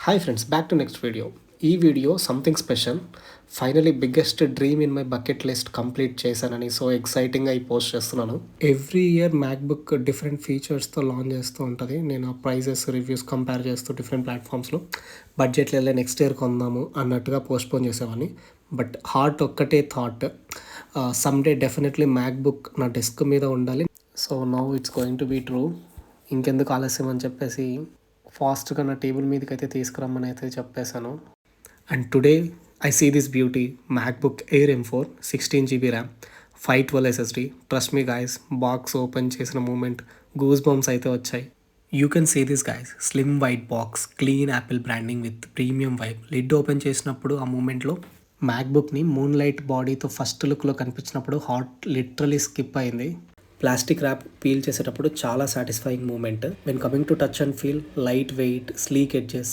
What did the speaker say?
Hi friends, back to next video. ఈ video something special. Finally biggest dream in my bucket list complete చేశానని so ఎక్సైటింగ్గా ఈ post చేస్తున్నాను. Every year MacBook different ఫీచర్స్తో launch చేస్తూ ఉంటుంది. నేను ఆ ప్రైజెస్ రివ్యూస్ కంపేర్ చేస్తూ డిఫరెంట్ ప్లాట్ఫామ్స్లో బడ్జెట్లో వెళ్ళే నెక్స్ట్ ఇయర్ కొందాము అన్నట్టుగా పోస్ట్పోన్ చేసేవాడిని. బట్ హార్ట్ ఒక్కటే థాట్, సమ్డే డెఫినెట్లీ మ్యాక్బుక్ నా డెస్క్ మీద ఉండాలి. So now it's going to be true. ఇంకెందుకు ఆలస్యం అని చెప్పేసి ఫాస్ట్గా నా టేబుల్ మీదకి అయితే తీసుకురమ్మని అయితే చెప్పేశాను. And today I see this beauty, MacBook Air M4 16 GB RAM, 512 SSD. Trust me guys, box open చేసిన మూమెంట్ గూస్ బంప్స్ అయితే వచ్చాయి. You can see this guys, slim white box, clean Apple branding with premium vibe. Lid open చేసినప్పుడు ఆ మూమెంట్లో మ్యాక్బుక్ని moonlight బాడీతో first లుక్లో కనిపించినప్పుడు హార్ట్ లిటరలీ స్కిప్ అయింది. ప్లాస్టిక్ ర్యాప్ పీల్ చేసేటప్పుడు చాలా satisfying moment. When coming to touch and feel, lightweight, sleek edges,